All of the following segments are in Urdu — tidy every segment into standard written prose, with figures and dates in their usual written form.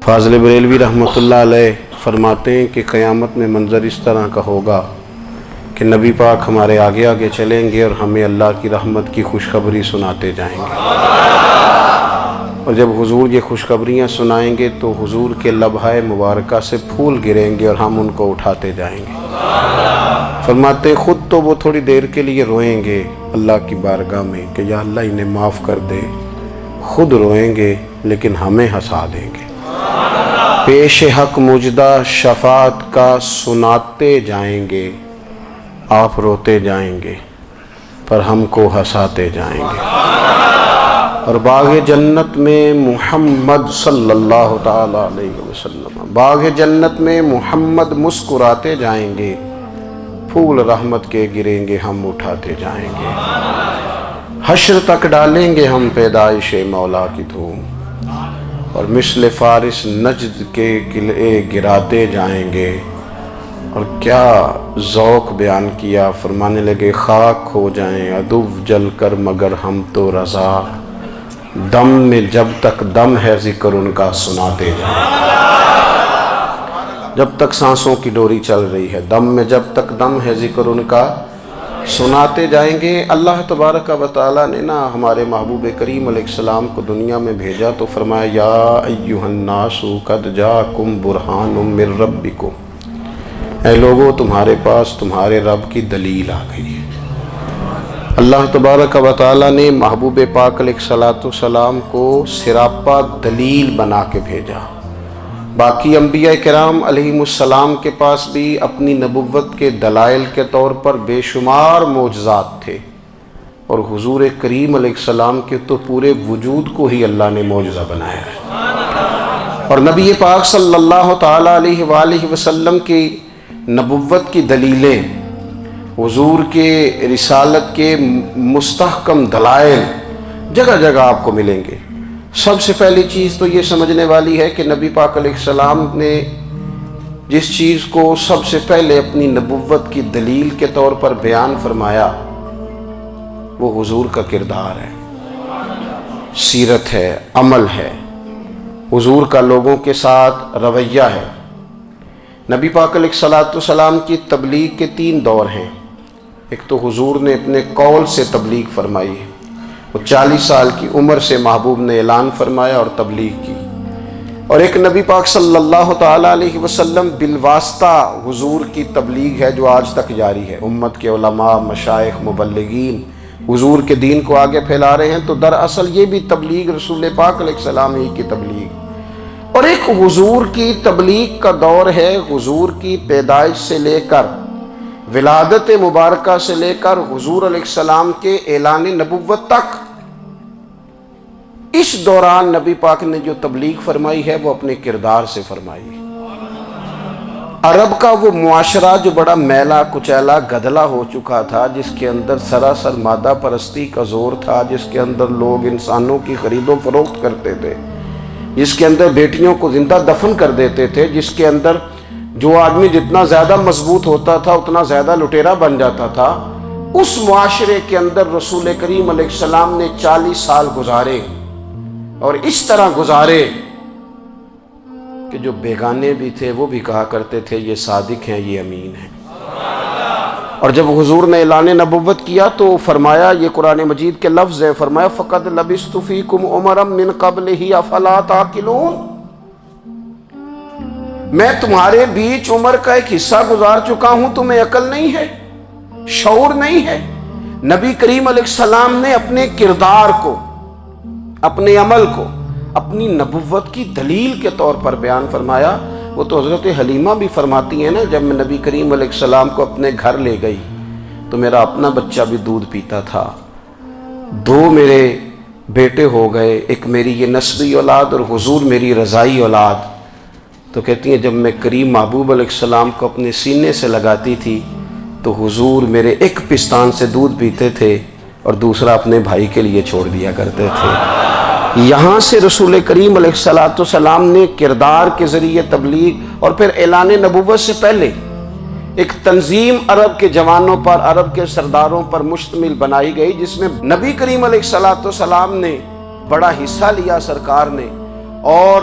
فاضل بریلوی رحمۃ اللہ علیہ فرماتے ہیں کہ قیامت میں منظر اس طرح کا ہوگا کہ نبی پاک ہمارے آگے آگے چلیں گے اور ہمیں اللہ کی رحمت کی خوشخبری سناتے جائیں گے، اور جب حضور یہ خوشخبریاں سنائیں گے تو حضور کے لبھائے مبارکہ سے پھول گریں گے اور ہم ان کو اٹھاتے جائیں گے۔ فرماتے ہیں خود تو وہ تھوڑی دیر کے لیے روئیں گے اللہ کی بارگاہ میں کہ یا اللہ انہیں معاف کر دے، خود روئیں گے لیکن ہمیں ہنسا دیں گے۔ پیش حق مجدہ شفاعت کا سناتے جائیں گے، آپ روتے جائیں گے پر ہم کو ہنساتے جائیں گے۔ اور باغ جنت میں محمد صلی اللہ تعالی علیہ وسلم، باغ جنت میں محمد مسکراتے جائیں گے، پھول رحمت کے گریں گے ہم اٹھاتے جائیں گے۔ حشر تک ڈالیں گے ہم پیدائش مولا کی دھوم، اور مثل فارس نجد کے قلعے گراتے جائیں گے۔ اور کیا ذوق بیان کیا، فرمانے لگے خاک ہو جائیں عدو جل کر مگر ہم تو رضا، دم میں جب تک دم ہے ذکر ان کا سناتے جائیں گے۔ جب تک سانسوں کی ڈوری چل رہی ہے، دم میں جب تک دم ہے ذکر ان کا سناتے جائیں گے۔ اللہ تبارک و تعالیٰ نے ہمارے محبوب کریم علیہ السلام کو دنیا میں بھیجا تو فرمایا یا ایھا الناس قد جاءکم برہان من ربکم، اے لوگو تمہارے پاس تمہارے رب کی دلیل آ گئی ہے۔ اللہ تبارک و تعالیٰ نے محبوب پاک علیہ السلام کو سراپا دلیل بنا کے بھیجا۔ باقی انبیاء کرام علیہم السلام کے پاس بھی اپنی نبوت کے دلائل کے طور پر بے شمار معجزات تھے، اور حضور کریم علیہ السلام کے تو پورے وجود کو ہی اللہ نے معجزہ بنایا ہے۔ اور نبی پاک صلی اللہ تعالیٰ علیہ وآلہ وسلم کی نبوت کی دلیلیں، حضور کے رسالت کے مستحکم دلائل جگہ جگہ آپ کو ملیں گے۔ سب سے پہلی چیز تو یہ سمجھنے والی ہے کہ نبی پاک علیہ السلام نے جس چیز کو سب سے پہلے اپنی نبوت کی دلیل کے طور پر بیان فرمایا وہ حضور کا کردار ہے، سیرت ہے، عمل ہے، حضور کا لوگوں کے ساتھ رویہ ہے۔ نبی پاک علیہ السلام کی تبلیغ کے 3 دور ہیں۔ ایک تو حضور نے اپنے قول سے تبلیغ فرمائی ہے، وہ 40 سال کی عمر سے محبوب نے اعلان فرمایا اور تبلیغ کی۔ اور ایک نبی پاک صلی اللہ تعالیٰ علیہ وسلم بالواسطہ حضور کی تبلیغ ہے جو آج تک جاری ہے۔ امت کے علماء، مشائخ، مبلغین حضور کے دین کو آگے پھیلا رہے ہیں، تو دراصل یہ بھی تبلیغ رسول پاک علیہ السلام ہی کی تبلیغ۔ اور ایک حضور کی تبلیغ کا دور ہے، حضور کی پیدائش سے لے کر ولادت مبارکہ سے لے کر حضور علیہ السلام کے اعلان نبوت تک۔ اس دوران نبی پاک نے جو تبلیغ فرمائی ہے وہ اپنے کردار سے فرمائی ہے۔ عرب کا وہ معاشرہ جو بڑا میلا کچیلا گدلا ہو چکا تھا، جس کے اندر سراسر مادہ پرستی کا زور تھا، جس کے اندر لوگ انسانوں کی خرید و فروخت کرتے تھے، جس کے اندر بیٹیوں کو زندہ دفن کر دیتے تھے، جس کے اندر جو آدمی جتنا زیادہ مضبوط ہوتا تھا اتنا زیادہ لٹیرا بن جاتا تھا، اس معاشرے کے اندر رسول کریم علیہ السلام نے 40 سال گزارے، اور اس طرح گزارے کہ جو بیگانے بھی تھے وہ بھی کہا کرتے تھے یہ صادق ہیں، یہ امین ہیں۔ اور جب حضور نے اعلان نبوت کیا تو فرمایا، یہ قرآن مجید کے لفظ ہے، فرمایا فَقَدْ لَبِثْتُ فِيكُمْ عُمَرًا مِّن قَبْلِهِ أَفَلَا تَعْقِلُونَ، میں تمہارے بیچ عمر کا ایک حصہ گزار چکا ہوں، تمہیں عقل نہیں ہے، شعور نہیں ہے۔ نبی کریم علیہ السلام نے اپنے کردار کو، اپنے عمل کو اپنی نبوت کی دلیل کے طور پر بیان فرمایا۔ وہ تو حضرت حلیمہ بھی فرماتی ہیں نا، جب میں نبی کریم علیہ السلام کو اپنے گھر لے گئی تو میرا اپنا بچہ بھی دودھ پیتا تھا، 2 میرے بیٹے ہو گئے، ایک میری یہ نسبی اولاد اور حضور میری رضائی اولاد۔ تو کہتی ہیں جب میں کریم محبوب علیہ السلام کو اپنے سینے سے لگاتی تھی تو حضور میرے ایک پستان سے دودھ پیتے تھے اور دوسرا اپنے بھائی کے لیے چھوڑ دیا کرتے تھے۔ یہاں سے رسول کریم علیہ السلام نے کردار کے ذریعے تبلیغ، اور پھر اعلان نبوت سے پہلے ایک تنظیم عرب کے جوانوں پر، عرب کے سرداروں پر مشتمل بنائی گئی، جس میں نبی کریم علیہ السلام نے بڑا حصہ لیا سرکار نے، اور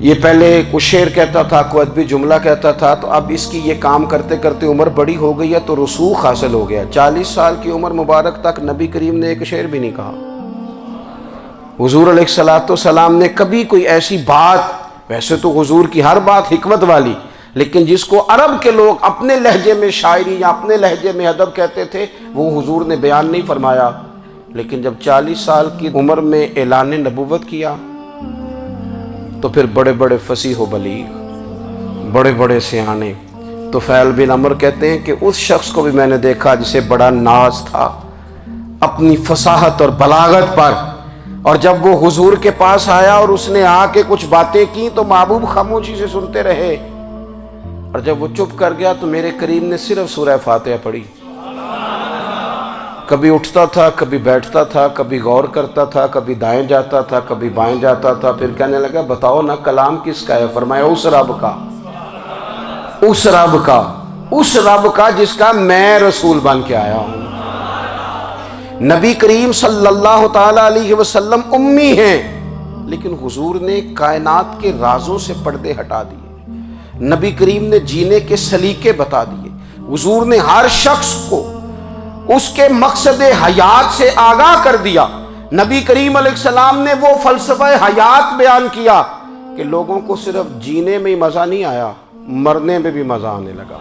یہ پہلے کچھ شعر کہتا تھا، کوئی ادبی جملہ کہتا تھا، تو اب اس کی یہ کام کرتے کرتے عمر بڑی ہو گئی ہے تو رسوخ حاصل ہو گیا۔ 40 سال کی عمر مبارک تک نبی کریم نے ایک شعر بھی نہیں کہا۔ حضور علیہ السلام نے کبھی کوئی ایسی بات، ویسے تو حضور کی ہر بات حکمت والی، لیکن جس کو عرب کے لوگ اپنے لہجے میں شاعری یا اپنے لہجے میں ادب کہتے تھے، وہ حضور نے بیان نہیں فرمایا۔ لیکن جب 40 سال کی عمر میں اعلان نبوت کیا تو پھر بڑے بڑے فصیح و بلیغ، بڑے بڑے سیانے طفیل بن عمر کہتے ہیں کہ اس شخص کو بھی میں نے دیکھا جسے بڑا ناز تھا اپنی فصاحت اور بلاغت پر، اور جب وہ حضور کے پاس آیا اور اس نے آ کے کچھ باتیں کی تو محبوب خاموشی سے سنتے رہے، اور جب وہ چپ کر گیا تو میرے کریم نے صرف سورہ فاتحہ پڑھی۔ کبھی اٹھتا تھا، کبھی بیٹھتا تھا، کبھی غور کرتا تھا، کبھی دائیں جاتا تھا، کبھی بائیں جاتا تھا، پھر کہنے لگا بتاؤ نا کلام کس کا ہے؟ فرمایا اس رب کا، اس رب کا، اس رب کا جس کا میں رسول بن کے آیا ہوں۔ نبی کریم صلی اللہ تعالی علیہ وسلم امی ہیں، لیکن حضور نے کائنات کے رازوں سے پردے ہٹا دیے، نبی کریم نے جینے کے سلیقے بتا دیے، حضور نے ہر شخص کو اس کے مقصد حیات سے آگاہ کر دیا۔ نبی کریم علیہ السلام نے وہ فلسفہ حیات بیان کیا کہ لوگوں کو صرف جینے میں ہی مزہ نہیں آیا، مرنے میں بھی مزہ آنے لگا۔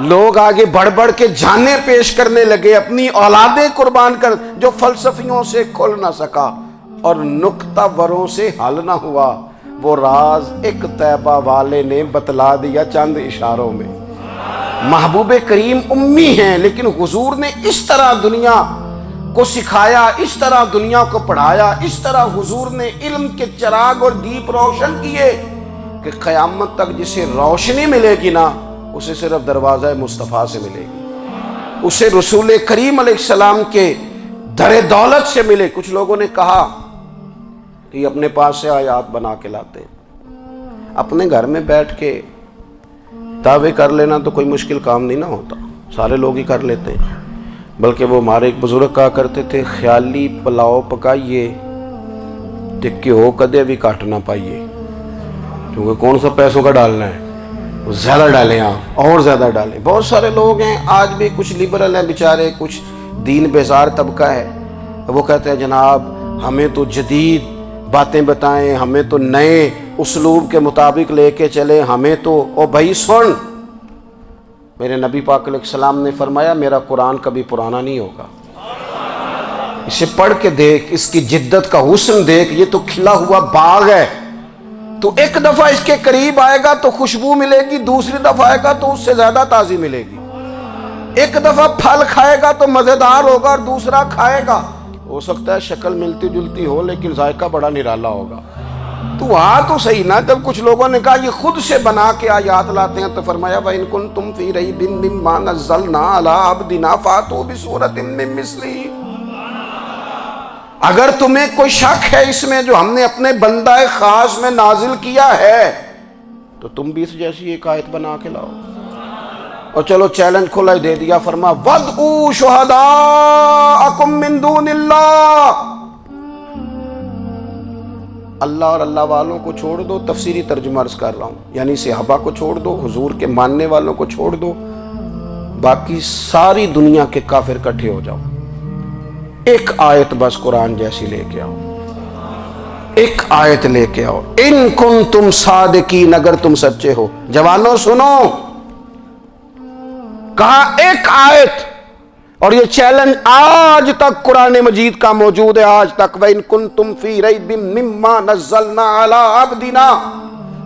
لوگ آگے بڑھ بڑھ کے جانیں پیش کرنے لگے، اپنی اولادیں قربان کر، جو فلسفیوں سے کھل نہ سکا اور نکتہ وروں سے حل نہ ہوا، وہ راز ایک طیبہ والے نے بتلا دیا چند اشاروں میں۔ محبوب کریم امی ہیں، لیکن حضور نے اس طرح دنیا کو سکھایا، اس طرح دنیا کو پڑھایا، اس طرح حضور نے علم کے چراغ اور دیپ روشن کیے کہ قیامت تک جسے روشنی ملے گی نا، اسے صرف دروازہ مصطفیٰ سے ملے گی، اسے رسول کریم علیہ السلام کے در دولت سے ملے۔ کچھ لوگوں نے کہا کہ یہ اپنے پاس سے آیات بنا کے لاتے ہیں، اپنے گھر میں بیٹھ کے دعوے کر لینا تو کوئی مشکل کام نہیں نہ ہوتا، سارے لوگ ہی کر لیتے ہیں۔ بلکہ وہ ہمارے ایک بزرگ کہا کرتے تھے، خیالی پلاؤ پکائیے ٹک کے ہو کدے بھی کاٹ نہ پائیے، کیونکہ کون سا پیسوں کا ڈالنا ہے، زیادہ ڈالیں آپ اور زیادہ ڈالیں۔ بہت سارے لوگ ہیں آج بھی، کچھ لبرل ہیں بیچارے، کچھ دین بیزار طبقہ ہے، وہ کہتے ہیں جناب ہمیں تو جدید باتیں بتائیں، ہمیں تو نئے اسلوب کے مطابق لے کے چلے، ہمیں تو او بھائی سن، میرے نبی پاک علیہ السلام نے فرمایا میرا قرآن کبھی پرانا نہیں ہوگا، اسے پڑھ کے دیکھ، اس کی جدت کا حسن دیکھ، یہ تو کھلا ہوا باغ ہے، تو ایک دفعہ اس کے قریب آئے گا تو خوشبو ملے گی، دوسری دفعہ آئے گا تو اس سے زیادہ تازی ملے گی، ایک دفعہ پھل کھائے گا تو مزیدار ہوگا اور دوسرا کھائے گا، ہو سکتا ہے شکل ملتی جلتی ہو لیکن ذائقہ بڑا نرالا ہوگا۔ تو تو صحیح نا، جب کچھ لوگوں نے کہا یہ خود سے بنا کے آیات لاتے ہیں تو فرمایا وَإِن كُنتُمْ فِي رَيْبٍ مِّمَّا نَزَّلْنَا عَلَىٰ عَبْدِنَا فَأْتُوا بِسُورَةٍ مِّن مِّثْلِهِ، اگر تمہیں کوئی شک ہے اس میں جو ہم نے اپنے بندہ خاص میں نازل کیا ہے تو تم بھی اس جیسی ایک آیت بنا کے لاؤ۔ اور چلو چیلنج کھلا ہی دے دیا، فرما وَادْعُوا شُهَدَاءَكُم مِّن دُونِ اللَّهِ، اللہ اور اللہ والوں کو چھوڑ دو، تفسیری ترجمہ عرض کر رہا ہوں، یعنی صحابہ کو چھوڑ دو، حضور کے ماننے والوں کو چھوڑ دو، باقی ساری دنیا کے کافر اکٹھے ہو جاؤ، ایک آیت بس قرآن جیسی لے کے آؤ، ایک آیت لے کے آؤ، ان کنتم صادقین، اگر تم سچے ہو۔ جوانوں سنو، کہا ایک آیت، اور یہ چیلنج آج تک قرآن مجید کا موجود ہے، آج تک وَإِن كُنتُمْ فِي رَيْبٍ مِّمَّا نَزَّلْنَا عَلَىٰ عَبْدِنَا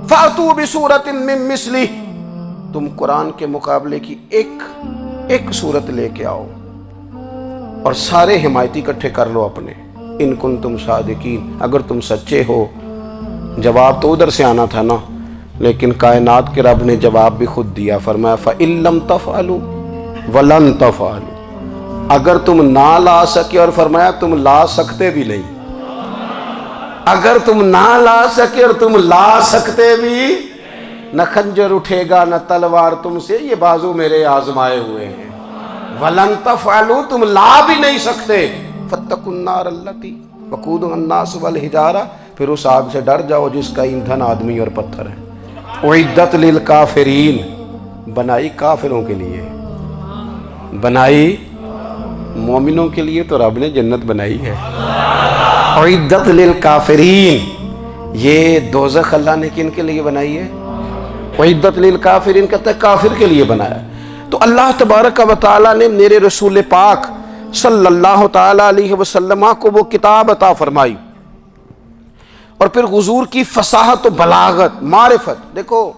فَأْتُوا بِسُورَةٍ مِّن مِّثْلِهِ، تم قرآن کے مقابلے کی ایک سورت لے کے آؤ اور سارے حمایتی اکٹھے کر لو اپنے، ان کنتم صادقین، اگر تم سچے ہو۔ جواب تو ادھر سے آنا تھا نا، لیکن کائنات کے رب نے جواب بھی خود دیا، فرمایا فَإِن لَّمْ تَفْعَلُوا وَلَن تَفْعَلُوا، اگر تم نہ لا سکے، اور فرمایا تم لا سکتے بھی نہیں، اگر تم نہ لا سکے اور تم لا سکتے بھی، نہ خنجر اٹھے گا نہ تلوار تم سے، یہ بازو میرے آزمائے ہوئے ہیں، وَلَن تَفْعَلُوا، تم لا بھی نہیں سکتے، فَاتَّقُوا النَّارَ الَّتِي وَقُودُهَا النَّاسُ وَالْحِجَارَةُ، پھر اس آگ سے ڈر جاؤ جس کا ایندھن آدمی اور پتھر ہے۔ اعدت للکافرین، بنائی کافروں کے لیے، بنائی مومنوں کے لیے تو رب نے جنت بنائی ہے۔ اعدت للکافرین، یہ دوزخ اللہ نے کن کے لیے بنائی ہے؟ اعدت للکافرین کہتا ہے کافر کے لیے بنایا۔ تو اللہ تبارک و تعالیٰ نے میرے رسول پاک صلی اللہ تعالیٰ علیہ وسلم کو وہ کتاب عطا فرمائی، اور پھر حضور کی فصاحت و بلاغت، معرفت۔ دیکھو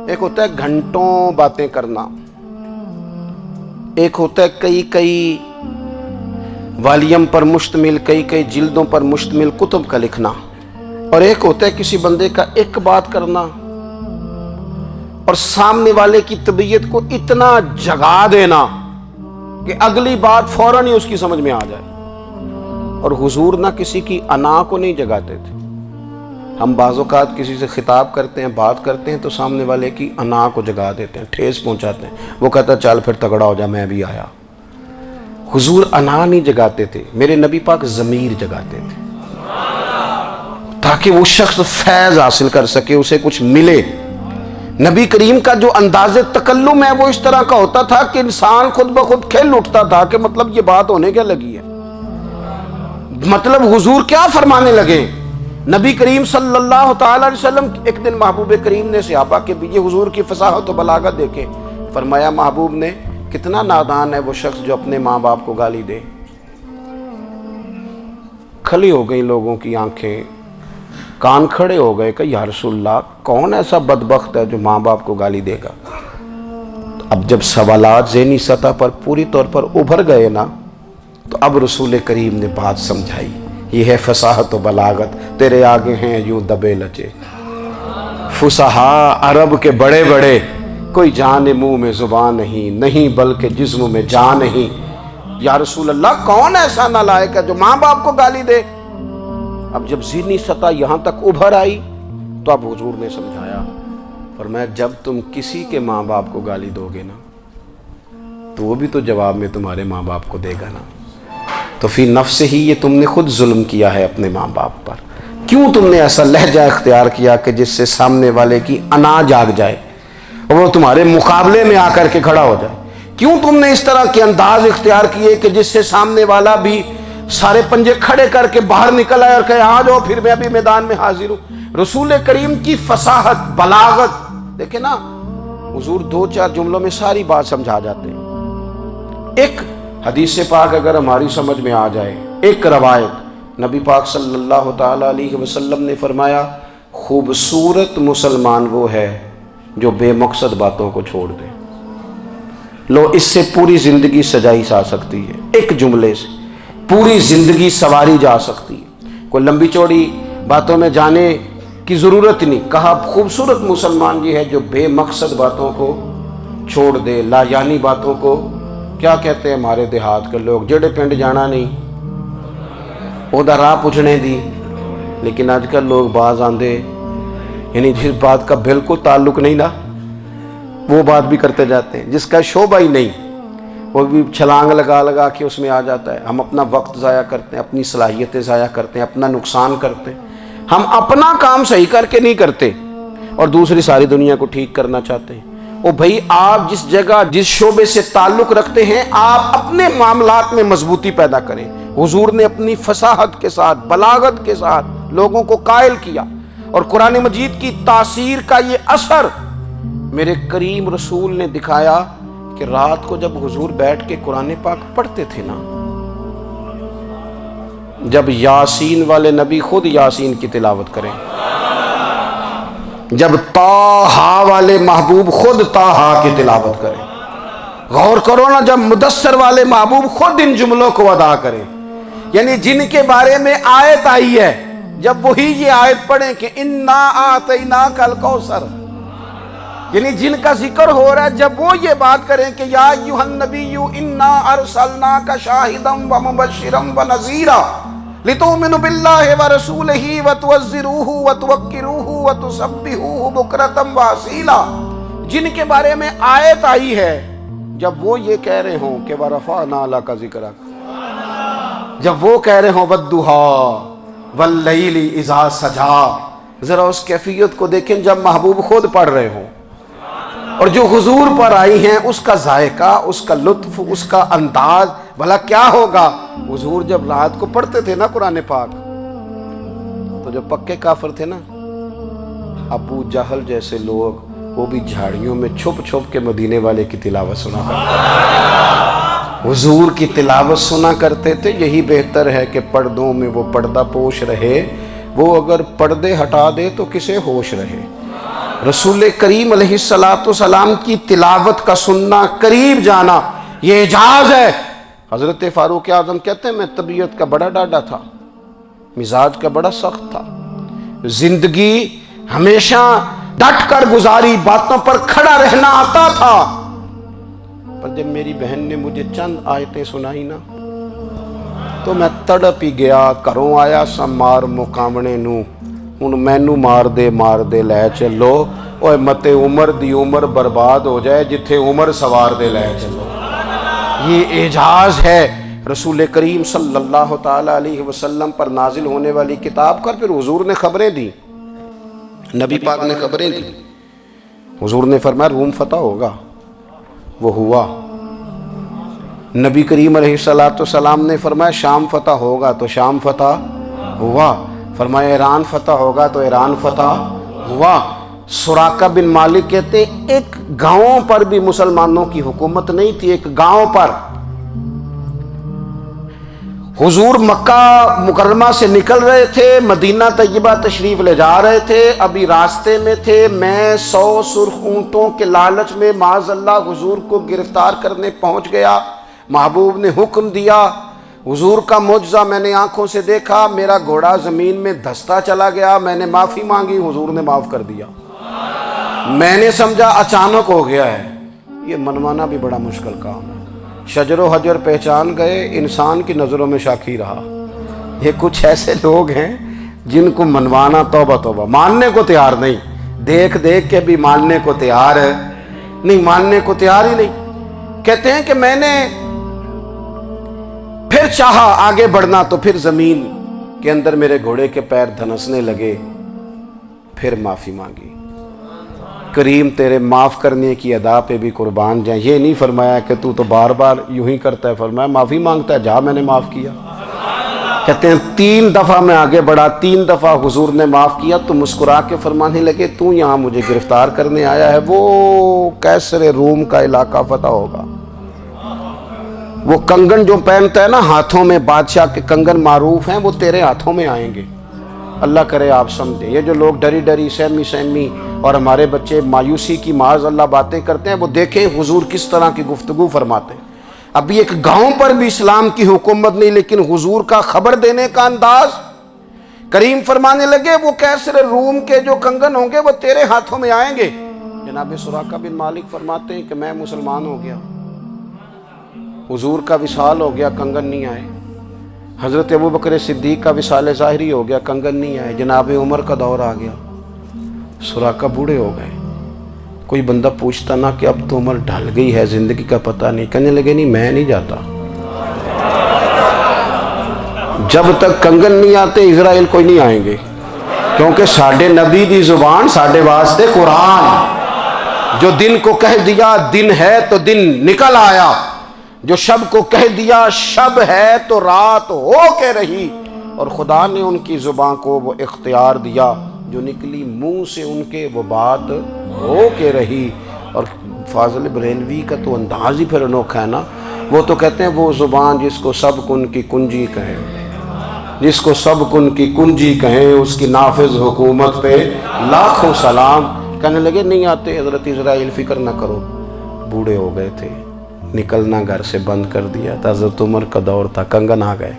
ایک ہوتا ہے گھنٹوں باتیں کرنا، ایک ہوتا ہے کئی والیم پر مشتمل، کئی جلدوں پر مشتمل کتب کا لکھنا، اور ایک ہوتا ہے کسی بندے کا ایک بات کرنا اور سامنے والے کی طبیعت کو اتنا جگا دینا کہ اگلی بات فوراً ہی اس کی سمجھ میں آ جائے۔ اور حضور نہ کسی کی انا کو نہیں جگاتے تھے۔ ہم بعض اوقات کسی سے خطاب کرتے ہیں، بات کرتے ہیں تو سامنے والے کی انا کو جگا دیتے ہیں، ٹھیس پہنچاتے ہیں، وہ کہتا ہے چل پھر تگڑا ہو جا میں بھی آیا۔ حضور انا نہیں جگاتے تھے، میرے نبی پاک ضمیر جگاتے تھے تاکہ وہ شخص فیض حاصل کر سکے، اسے کچھ ملے۔ نبی کریم کا جو انداز تکلم ہے وہ اس طرح کا ہوتا تھا کہ انسان خود بخود کھل اٹھتا تھا کہ مطلب یہ بات ہونے کیا لگی ہے، مطلب حضور کیا فرمانے لگے۔ نبی کریم صلی اللہ تعالی علیہ وسلم ایک دن محبوب کریم نے صحابہ کے پیچھے حضور کی فصاحت و بلاغت دیکھے، فرمایا محبوب نے کتنا نادان ہے وہ شخص جو اپنے ماں باپ کو گالی دے۔ کھلی ہو گئی لوگوں کی آنکھیں، کان کھڑے ہو گئے کہ یا رسول اللہ کون ایسا بدبخت ہے جو ماں باپ کو گالی دے گا۔ اب جب سوالات ذہنی سطح پر پوری طور پر ابھر گئے نا، تو اب رسول کریم نے بات سمجھائی، یہ ہے فصاحت و بلاغت، تیرے آگے ہیں یوں دبے لچے فصحاء عرب کے بڑے بڑے، کوئی جان منہ میں زبان نہیں بلکہ جسم میں جان نہیں۔ یا رسول اللہ کون ایسا نالائق ہے جو ماں باپ کو گالی دے؟ اب جب ذہنی سطح یہاں تک ابھر آئی تو اب حضور نے سمجھایا، فرمایا جب تم کسی کے ماں باپ کو گالی دو گے نا تو وہ بھی تو جواب میں تمہارے ماں باپ کو دے گا نا، تو فی نفس ہی یہ تم نے خود ظلم کیا ہے اپنے ماں باپ پر۔ کیوں تم نے ایسا لہجہ اختیار کیا کہ جس سے سامنے والے کی انا جاگ جائے اور وہ تمہارے مقابلے میں آ کر کے کھڑا ہو جائے؟ کیوں تم نے اس طرح کے انداز اختیار کیے کہ جس سے سامنے والا بھی سارے پنجے کھڑے کر کے باہر نکل آئے اور کہے آ جاؤ پھر میں ابھی میدان میں حاضر ہوں؟ رسول کریم کی فصاحت بلاغت دیکھیں نا، حضور 2-4 جملوں میں ساری بات سمجھا جاتے ہیں۔ ایک حدیث پاک اگر ہماری سمجھ میں آ جائے، ایک روایت نبی پاک صلی اللہ تعالیٰ علیہ وسلم نے فرمایا خوبصورت مسلمان وہ ہے جو بے مقصد باتوں کو چھوڑ دے۔ لو اس سے پوری زندگی سجائی جا سکتی ہے، ایک جملے سے پوری زندگی سواری جا سکتی ہے، کوئی لمبی چوڑی باتوں میں جانے کی ضرورت نہیں۔ کہا خوبصورت مسلمان یہ ہے جو بے مقصد باتوں کو چھوڑ دے، لا یعنی باتوں کو، کیا کہتے ہیں ہمارے دیہات کے لوگ، جڑے پنڈ جانا نہیں ادھر راہ پوچھنے دی۔ لیکن آج کل لوگ باز آندے یعنی جس بات کا بالکل تعلق نہیں نا وہ بات بھی کرتے جاتے ہیں، جس کا شعبہ ہی نہیں وہ بھی چھلانگ لگا کے اس میں آ جاتا ہے۔ ہم اپنا وقت ضائع کرتے ہیں، اپنی صلاحیتیں ضائع کرتے ہیں، اپنا نقصان کرتے ہیں۔ ہم اپنا کام صحیح کر کے نہیں کرتے اور دوسری ساری دنیا کو ٹھیک کرنا چاہتے ہیں۔ او بھائی آپ جس جگہ جس شعبے سے تعلق رکھتے ہیں آپ اپنے معاملات میں مضبوطی پیدا کریں۔ حضور نے اپنی فصاحت کے ساتھ بلاغت کے ساتھ لوگوں کو قائل کیا، اور قرآن مجید کی تاثیر کا یہ اثر میرے کریم رسول نے دکھایا کہ رات کو جب حضور بیٹھ کے قرآن پاک پڑھتے تھے نا، جب یاسین والے نبی خود یاسین کی تلاوت کریں، جب طٰہٰ والے محبوب خود طٰہٰ کی تلاوت کریں، غور کرو نا جب مدثر والے محبوب خود ان جملوں کو ادا کریں، یعنی جن کے بارے میں آیت آئی ہے جب وہی یہ آیت پڑھیں کہ اِنَّا أَعْطَيْنَاكَ الْكَوْثَرَ، یعنی جن کا ذکر ہو رہا ہے جب وہ یہ بات کریں کہ یا ایھا النبی انا ارسلناک شاہدا ومبشرا ونذیرا لتؤمنوا باللہ ورسولہ وتعزروہ وتوقروہ وتسبحوہ بکرۃ واصیلا، جن کے بارے میں آیت آئی ہے جب وہ یہ کہہ رہے ہوں کہ ورفعنا لک ذکرک، جب وہ کہہ رہے ہوں والضحیٰ واللیل اذا سجا، ذرا اس کیفیت کو دیکھیں جب محبوب خود پڑھ رہے ہوں، اور جو حضور پر آئی ہیں اس کا ذائقہ، اس کا لطف، اس کا انداز بھلا کیا ہوگا۔ حضور جب رات کو پڑھتے تھے نا قرآن پاک، تو جو پکے کافر تھے نا، ابو جہل جیسے لوگ، وہ بھی جھاڑیوں میں چھپ چھپ کے مدینے والے کی تلاوت سنا کرتے تھے، حضور کی تلاوت سنا کرتے تھے۔ یہی بہتر ہے کہ پردوں میں وہ پردہ پوش رہے، وہ اگر پردے ہٹا دے تو کسے ہوش رہے۔ رسول کریم علیہ السلام کی تلاوت کا سننا، قریب جانا، یہ اعجاز ہے۔ حضرت فاروق اعظم کہتے ہیں میں طبیعت کا بڑا ڈاڈا تھا، مزاج کا بڑا سخت تھا، زندگی ہمیشہ ڈٹ کر گزاری، باتوں پر کھڑا رہنا آتا تھا، پر جب میری بہن نے مجھے چند آیتیں سنائی نا تو میں تڑپ ہی گیا۔ کروں آیا سا مار مقامنے نو، ہن مینو مار دے لے چلو، اوے متے عمر دی عمر برباد ہو جائے، جتھے عمر سوار دے لے چلو۔ یہ اعجاز ہے رسول کریم صلی اللہ تعالی علیہ وسلم پر نازل ہونے والی کتاب کا۔ پھر حضور نے خبریں دی، نبی پاک نے خبریں دی۔ حضور نے فرمایا روم فتح ہوگا، وہ ہوا۔ نبی کریم علیہ السلام نے فرمایا شام فتح ہوگا، تو شام فتح ہوا۔ فرمایا ایران فتح ہوگا، تو ایران فتح ہوا۔ سراقہ بن مالک کہتے ہیں ایک گاؤں پر بھی مسلمانوں کی حکومت نہیں تھی، ایک گاؤں پر۔ حضور مکہ مکرمہ سے نکل رہے تھے، مدینہ طیبہ تشریف لے جا رہے تھے، ابھی راستے میں تھے، میں 100 سرخ اونٹوں کے لالچ میں معاذ اللہ حضور کو گرفتار کرنے پہنچ گیا۔ محبوب نے حکم دیا، حضور کا معجزہ میں نے آنکھوں سے دیکھا، میرا گھوڑا زمین میں دھستا چلا گیا، میں نے معافی مانگی، حضور نے معاف کر دیا۔ میں نے سمجھا اچانک ہو گیا ہے۔ یہ منوانا بھی بڑا مشکل کام ہے۔ شجر و حجر پہچان گئے، انسان کی نظروں میں شاکی رہا۔ یہ کچھ ایسے لوگ ہیں جن کو منوانا توبہ توبہ، ماننے کو تیار نہیں، دیکھ دیکھ کے بھی ماننے کو تیار ہے نہیں، ماننے کو تیار ہی نہیں۔ کہتے ہیں کہ میں نے پھر چاہا آگے بڑھنا، تو پھر زمین کے اندر میرے گھوڑے کے پیر دھنسنے لگے، پھر معافی مانگی۔ کریم تیرے معاف کرنے کی ادا پہ بھی قربان جائیں۔ یہ نہیں فرمایا کہ تو بار بار یوں ہی کرتا ہے، فرمایا معافی مانگتا ہے، جا میں نے معاف کیا۔ کہتے ہیں 3 دفعہ میں آگے بڑھا، 3 دفعہ حضور نے معاف کیا، تو مسکرا کے فرمانے لگے تو یہاں مجھے گرفتار کرنے آیا ہے، وہ کیسر روم کا علاقہ فتح ہوگا۔ وہ کنگن جو پہنتا ہے نا ہاتھوں میں، بادشاہ کے کنگن معروف ہیں، وہ تیرے ہاتھوں میں آئیں گے۔ اللہ کرے آپ سمجھیں۔ یہ جو لوگ ڈری ڈری سہمی اور ہمارے بچے مایوسی کی معاذ اللہ باتیں کرتے ہیں، وہ دیکھیں حضور کس طرح کی گفتگو فرماتے ہیں۔ ابھی ایک گاؤں پر بھی اسلام کی حکومت نہیں، لیکن حضور کا خبر دینے کا انداز۔ کریم فرمانے لگے وہ کیسر روم کے جو کنگن ہوں گے وہ تیرے ہاتھوں میں آئیں گے۔ جناب سراقہ بن مالک فرماتے ہیں کہ میں مسلمان ہو گیا، حضور کا وصال ہو گیا، کنگن نہیں آئے۔ حضرت ابوبکر صدیق کا وصال ظاہری ہو گیا، کنگن نہیں آئے۔ جناب عمر کا دور آ گیا، سراقہ بوڑھے ہو گئے۔ کوئی بندہ پوچھتا نا کہ اب تو عمر ڈھل گئی ہے، زندگی کا پتہ نہیں، کہنے لگے نہیں میں نہیں جاتا، جب تک کنگن نہیں آتے اسرائیل کوئی نہیں آئیں گے، کیونکہ ساڈے نبی دی زبان ساڈے واسطے قرآن۔ جو دن کو کہہ دیا دن ہے تو دن نکل آیا، جو شب کو کہہ دیا شب ہے تو رات ہو کے رہی، اور خدا نے ان کی زبان کو وہ اختیار دیا، جو نکلی منہ سے ان کے وہ بات ہو کے رہی۔ اور فاضل بریلوی کا تو انداز ہی پھر انوکھا ہے نا، وہ تو کہتے ہیں وہ زبان جس کو سب کن کی کنجی کہیں، جس کو سب کن کی کنجی کہیں، اس کی نافذ حکومت پہ لاکھوں سلام۔ کہنے لگے نہیں آتے حضرت اسرائیل، فکر نہ کرو، بوڑھے ہو گئے تھے، نکلنا گھر سے بند کر دیا تھا، حضرت عمر کا دور تھا، کنگن آ گئے۔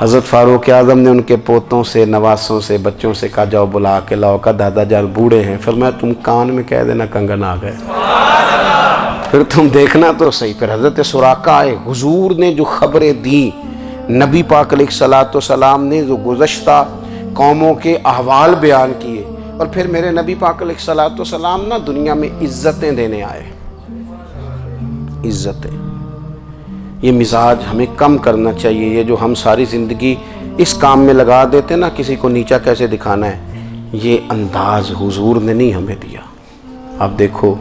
حضرت فاروق اعظم نے ان کے پوتوں سے، نواسوں سے، بچوں سے کہا جاؤ بلا کے لاؤ، کا دادا جان بوڑھے ہیں، فرمایا تم کان میں کہہ دینا کنگن آ گئے، پھر تم دیکھنا تو صحیح۔ پھر حضرت سراقہ آئے، حضور نے جو خبریں دیں، نبی پاک علیہ السلام نے جو گزشتہ قوموں کے احوال بیان کیے، اور پھر میرے نبی پاک علیہ السلام نا دنیا میں عزتیں دینے آئے، عزتیں۔ یہ مزاج ہمیں کم کرنا چاہیے، یہ جو ہم ساری زندگی اس کام میں لگا دیتے نا کسی کو نیچا کیسے دکھانا ہے، یہ انداز حضور نے نہیں ہمیں دیا۔ اب دیکھو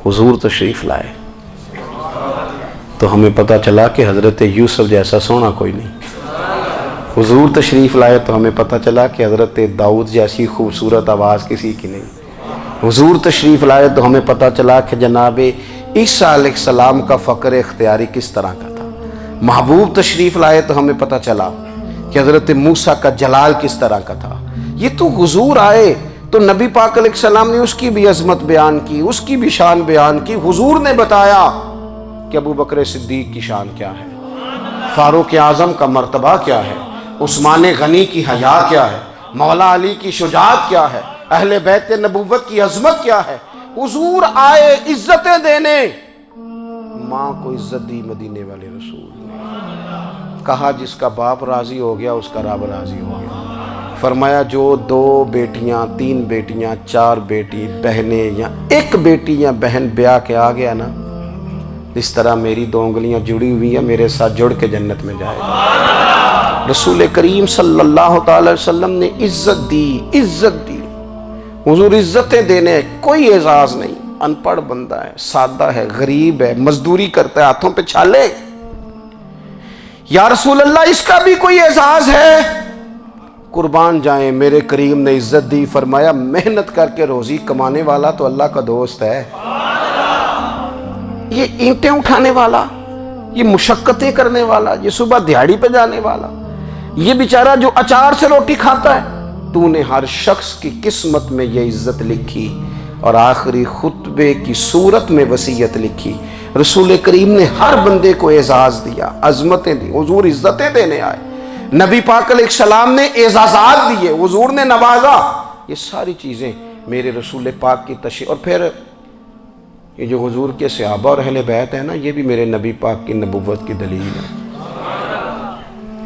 حضور تشریف لائے تو ہمیں پتہ چلا کہ حضرت یوسف جیسا سونا کوئی نہیں، حضور تشریف لائے تو ہمیں پتہ چلا کہ حضرت داؤد جیسی خوبصورت آواز کسی کی نہیں، حضور تشریف لائے تو ہمیں پتہ چلا کہ جناب عیسیٰ علیہ السلام کا فقر اختیاری کس طرح کا تھا، محبوب تشریف لائے تو ہمیں پتہ چلا کہ حضرت موسیٰ کا جلال کس طرح کا تھا۔ یہ تو حضور آئے تو نبی پاک علیہ السلام نے اس کی بھی عظمت بیان کی، اس کی بھی شان بیان کی، حضور نے بتایا کہ ابو بکر صدیق کی شان کیا ہے، فاروق اعظم کا مرتبہ کیا ہے، عثمان غنی کی حیا کیا ہے، مولا علی کی شجاعت کیا ہے، اہل بیت نبوت کی عظمت کیا ہے۔ حضور آئے عزتیں دینے، ماں کو عزت دی مدینے والے رسول نے، کہا جس کا باپ راضی ہو گیا اس کا رب راضی ہو گیا۔ فرمایا جو 2 بیٹیاں 3 بیٹیاں 4 بیٹی بہنیں یا 1 بیٹی یا بہن بیاہ کے آ گیا نا، اس طرح میری 2 انگلیاں جڑی ہوئی ہیں، میرے ساتھ جڑ کے جنت میں جائے گا۔ رسول کریم صلی اللہ تعالی وسلم نے عزت دی، عزت دی۔ حضور عزتیں دینے، کوئی اعزاز نہیں، ان پڑھ بندہ ہے، سادہ ہے، غریب ہے، مزدوری کرتا ہے، ہاتھوں پہ چھالے، یا رسول اللہ اس کا بھی کوئی اعزاز ہے؟ قربان جائیں، میرے کریم نے عزت دی، فرمایا محنت کر کے روزی کمانے والا تو اللہ کا دوست ہے، یہ اینٹیں اٹھانے والا، یہ مشقتیں کرنے والا، یہ صبح دیہڑی پہ جانے والا، یہ بیچارہ جو اچار سے روٹی کھاتا ہے، تو نے ہر شخص کی قسمت میں یہ عزت لکھی اور آخری خطبے کی صورت میں وصیت لکھی۔ رسول کریم نے ہر بندے کو اعزاز دیا، عظمتیں دی، حضور عزتیں دینے آئے، نبی پاک علیہ السلام نے اعزازات دیے، حضور نے نوازا، یہ ساری چیزیں میرے رسول پاک کی تشریف۔ اور پھر یہ جو حضور کے صحابہ اور اہل بیت ہیں نا، یہ بھی میرے نبی پاک کی نبوت کی دلیل ہے۔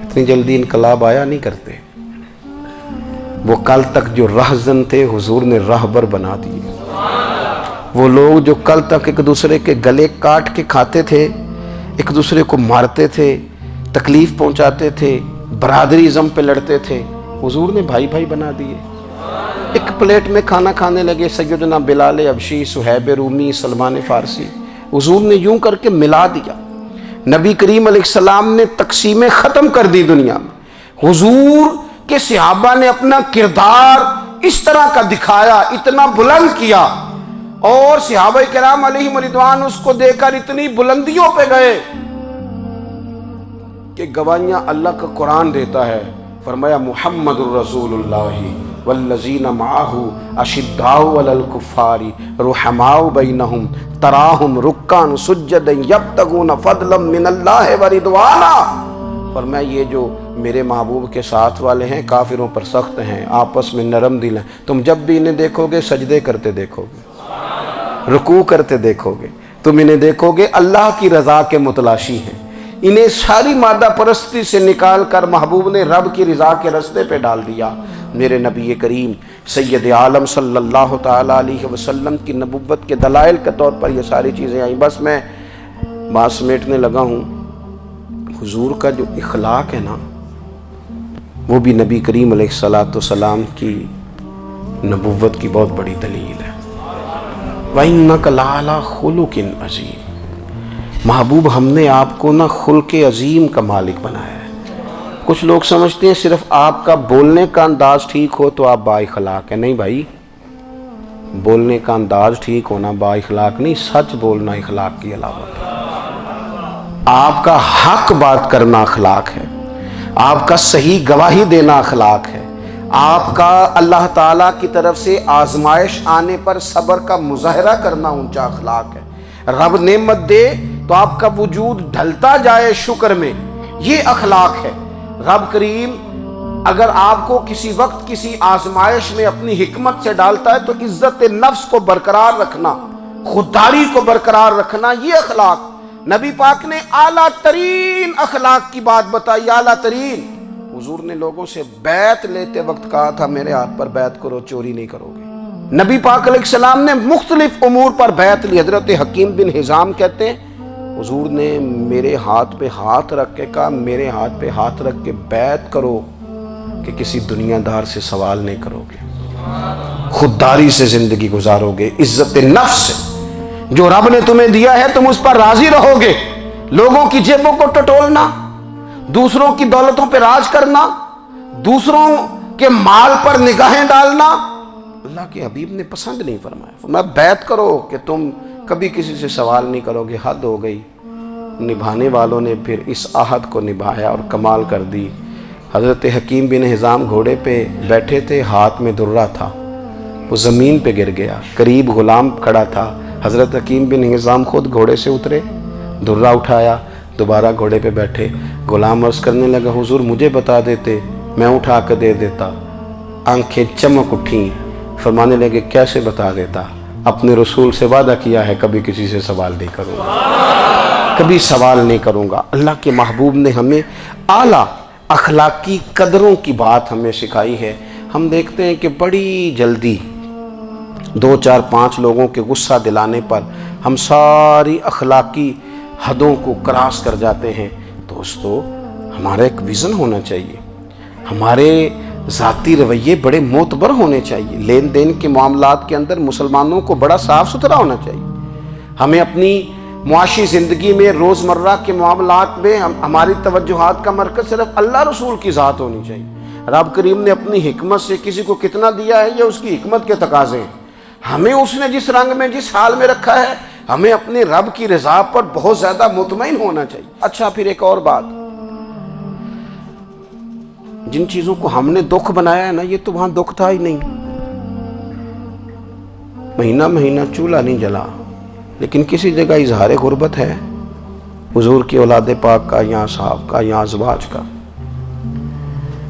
اتنی جلدی انقلاب آیا نہیں کرتے، وہ کل تک جو رہزن تھے حضور نے راہبر بنا دیے، وہ لوگ جو کل تک ایک دوسرے کے گلے کاٹ کے کھاتے تھے، ایک دوسرے کو مارتے تھے، تکلیف پہنچاتے تھے، برادری ازم پہ لڑتے تھے، حضور نے بھائی بھائی بنا دیے۔ ایک پلیٹ میں کھانا کھانے لگے، سیدنا بلال حبشی، صہیب رومی، سلمان فارسی، حضور نے یوں کر کے ملا دیا۔ نبی کریم علیہ السلام نے تقسیمیں ختم کر دی دنیا میں، حضور کہ صحابہ نے اپنا کردار اس طرح کا دکھایا، اتنا بلند کیا، اور صحابہ کرام علیہم رضوان اس کو دے کر اتنی بلندیوں پہ گئے کہ گواہیاں اللہ کا قرآن دیتا ہے۔ فرمایا محمد الرسول اللہ والذین معہ اشداء علی الکفار رحماء بینہم تراہم رکعا سجدا یبتغون فضلا من اللہ ورضوانا۔ فرمایا یہ جو میرے محبوب کے ساتھ والے ہیں کافروں پر سخت ہیں، آپس میں نرم دل ہیں، تم جب بھی انہیں دیکھو گے سجدے کرتے دیکھو گے، رکوع کرتے دیکھو گے، تم انہیں دیکھو گے اللہ کی رضا کے متلاشی ہیں۔ انہیں ساری مادہ پرستی سے نکال کر محبوب نے رب کی رضا کے رستے پہ ڈال دیا۔ میرے نبی کریم سید عالم صلی اللہ تعالیٰ علیہ وسلم کی نبوت کے دلائل کے طور پر یہ ساری چیزیں آئیں۔ بس میں بات سمیٹنے لگا ہوں، حضور کا جو اخلاق ہے نا، وہ بھی نبی کریم علیہ السلام کی نبوت کی بہت بڑی دلیل ہے۔ وَإِنَّكَ لَعَلَىٰ خُلُقٍ عَظِيمٍ۔ محبوب ہم نے آپ کو نا خلق عظیم کا مالک بنایا ہے۔ کچھ لوگ سمجھتے ہیں صرف آپ کا بولنے کا انداز ٹھیک ہو تو آپ با اخلاق ہیں۔ نہیں بھائی، بولنے کا انداز ٹھیک ہونا با اخلاق نہیں، سچ بولنا اخلاق کی علامت ہے۔ آپ کا حق بات کرنا اخلاق ہے، آپ کا صحیح گواہی دینا اخلاق ہے، آپ کا اللہ تعالیٰ کی طرف سے آزمائش آنے پر صبر کا مظاہرہ کرنا اونچا اخلاق ہے۔ رب نعمت دے تو آپ کا وجود ڈھلتا جائے شکر میں، یہ اخلاق ہے۔ رب کریم اگر آپ کو کسی وقت کسی آزمائش میں اپنی حکمت سے ڈالتا ہے تو عزت نفس کو برقرار رکھنا، خودداری کو برقرار رکھنا، یہ اخلاق۔ نبی پاک نے اعلیٰ ترین اخلاق کی بات بتائی، اعلیٰ ترین۔ حضور نے لوگوں سے بیعت لیتے وقت کہا تھا میرے ہاتھ پر بیعت کرو، چوری نہیں کرو گے۔ نبی پاک علیہ السلام نے مختلف امور پر بیعت لی۔ حضرت حکیم بن حزام کہتے ہیں حضور نے میرے ہاتھ پہ ہاتھ رکھ کے کہا میرے ہاتھ پہ ہاتھ رکھ کے بیعت کرو کہ کسی دنیا دار سے سوال نہیں کرو گے، خودداری سے زندگی گزارو گے، عزت نفس سے، جو رب نے تمہیں دیا ہے تم اس پر راضی رہو گے، لوگوں کی جیبوں کو ٹٹولنا، دوسروں کی دولتوں پہ راج کرنا، دوسروں کے مال پر نگاہیں ڈالنا اللہ کے حبیب نے پسند نہیں فرمایا۔ فرمایا بیعت کرو کہ تم کبھی کسی سے سوال نہیں کرو گے، حد ہو گئی۔ نبھانے والوں نے پھر اس عہد کو نبھایا اور کمال کر دی۔ حضرت حکیم بن حزام گھوڑے پہ بیٹھے تھے، ہاتھ میں درہ تھا، وہ زمین پہ گر گیا، قریب غلام کھڑا تھا، حضرت حکیم بن حزام خود گھوڑے سے اترے، درہ اٹھایا، دوبارہ گھوڑے پہ بیٹھے، غلام عرض کرنے لگا حضور مجھے بتا دیتے میں اٹھا کے دے دیتا۔ آنکھیں چمک اٹھیں، فرمانے لگے کیسے بتا دیتا، اپنے رسول سے وعدہ کیا ہے کبھی کسی سے سوال نہیں کروں گا، کبھی سوال نہیں کروں گا۔ اللہ کے محبوب نے ہمیں اعلیٰ اخلاقی قدروں کی بات ہمیں سکھائی ہے۔ ہم دیکھتے ہیں کہ بڑی جلدی 2 4 5 لوگوں کے غصہ دلانے پر ہم ساری اخلاقی حدوں کو کراس کر جاتے ہیں۔ دوستو ہمارا ایک ویژن ہونا چاہیے، ہمارے ذاتی رویے بڑے معتبر ہونے چاہیے، لین دین کے معاملات کے اندر مسلمانوں کو بڑا صاف ستھرا ہونا چاہیے۔ ہمیں اپنی معاشی زندگی میں روزمرہ کے معاملات میں ہماری توجہات کا مرکز صرف اللہ رسول کی ذات ہونی چاہیے۔ رب کریم نے اپنی حکمت سے کسی کو کتنا دیا ہے یہ اس کی حکمت کے تقاضے ہیں، ہمیں اس نے جس رنگ میں جس حال میں رکھا ہے ہمیں اپنے رب کی رضا پر بہت زیادہ مطمئن ہونا چاہیے۔ اچھا پھر ایک اور بات، جن چیزوں کو ہم نے دکھ بنایا ہے نا یہ تو وہاں دکھ تھا ہی نہیں، مہینہ مہینہ چولہا نہیں جلا، لیکن کسی جگہ اظہار غربت ہے، حضور کی اولاد پاک کا یا صحاب کا یا ازواج کا،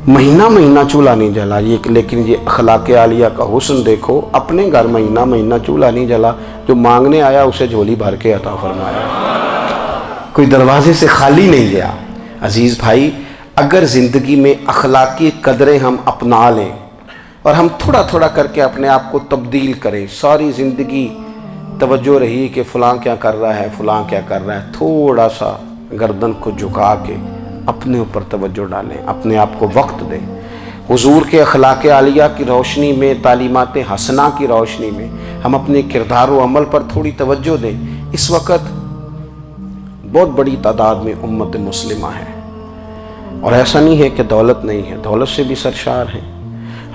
مہینہ مہینہ چولہا نہیں جلا، لیکن یہ اخلاق عالیہ کا حسن دیکھو، اپنے گھر مہینہ مہینہ چولہا نہیں جلا، جو مانگنے آیا اسے جھولی بھر کے عطا فرمایا، کوئی دروازے سے خالی نہیں گیا۔ عزیز بھائی اگر زندگی میں اخلاقی قدریں ہم اپنا لیں اور ہم تھوڑا تھوڑا کر کے اپنے آپ کو تبدیل کریں، ساری زندگی توجہ رہی کہ فلاں کیا کر رہا ہے فلاں کیا کر رہا ہے، تھوڑا سا گردن کو جھکا کے اپنے اوپر توجہ ڈالیں، اپنے آپ کو وقت دیں، حضور کے اخلاق عالیہ کی روشنی میں، تعلیمات حسنہ کی روشنی میں ہم اپنے کردار و عمل پر تھوڑی توجہ دیں۔ اس وقت بہت بڑی تعداد میں امت مسلمہ ہے، اور ایسا نہیں ہے کہ دولت نہیں ہے، دولت سے بھی سرشار ہیں،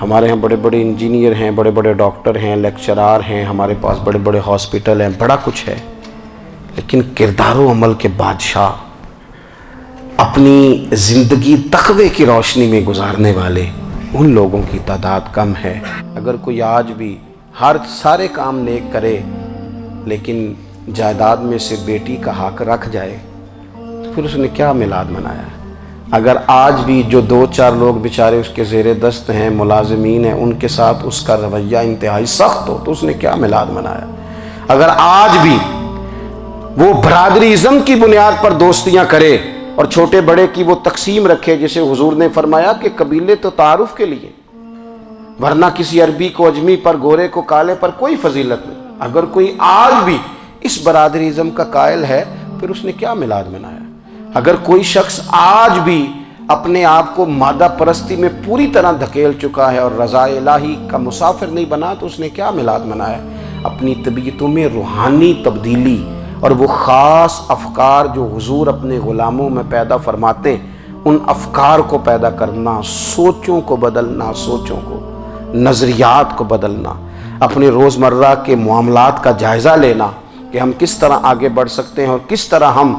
ہمارے ہاں بڑے بڑے انجینئر ہیں، بڑے بڑے ڈاکٹر ہیں، لیکچرار ہیں، ہمارے پاس بڑے بڑے ہاسپٹل ہیں، بڑا کچھ ہے، لیکن کردار و عمل کے بادشاہ، اپنی زندگی تقوی کی روشنی میں گزارنے والے ان لوگوں کی تعداد کم ہے۔ اگر کوئی آج بھی سارے کام نیک کرے لیکن جائیداد میں سے بیٹی کا حق رکھ جائے تو پھر اس نے کیا میلاد منایا ہے؟ اگر آج بھی جو 2 4 لوگ بیچارے اس کے زیر دست ہیں، ملازمین ہیں، ان کے ساتھ اس کا رویہ انتہائی سخت ہو تو اس نے کیا میلاد منایا؟ اگر آج بھی وہ برادری ازم کی بنیاد پر دوستیاں کرے اور چھوٹے بڑے کی وہ تقسیم رکھے، جسے حضور نے فرمایا کہ قبیلے تو تعارف کے لیے، ورنہ کسی عربی کو اجمی پر، گورے کو کالے پر کوئی فضیلت نہیں، اگر کوئی آج بھی اس برادری ازم کا قائل ہے پھر اس نے کیا میلاد منایا؟ اگر کوئی شخص آج بھی اپنے آپ کو مادہ پرستی میں پوری طرح دھکیل چکا ہے اور رضا الہی کا مسافر نہیں بنا تو اس نے کیا میلاد منایا؟ اپنی طبیعتوں میں روحانی تبدیلی اور وہ خاص افکار جو حضور اپنے غلاموں میں پیدا فرماتے ان افکار کو پیدا کرنا، سوچوں کو بدلنا، سوچوں کو، نظریات کو بدلنا، اپنے روزمرہ کے معاملات کا جائزہ لینا کہ ہم کس طرح آگے بڑھ سکتے ہیں اور کس طرح ہم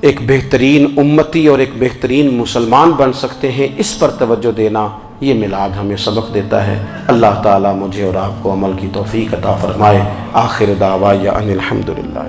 ایک بہترین امتی اور ایک بہترین مسلمان بن سکتے ہیں، اس پر توجہ دینا، یہ میلاد ہمیں سبق دیتا ہے۔ اللہ تعالیٰ مجھے اور آپ کو عمل کی توفیق عطا فرمائے۔ آخر دعوایا ان الحمدللہ۔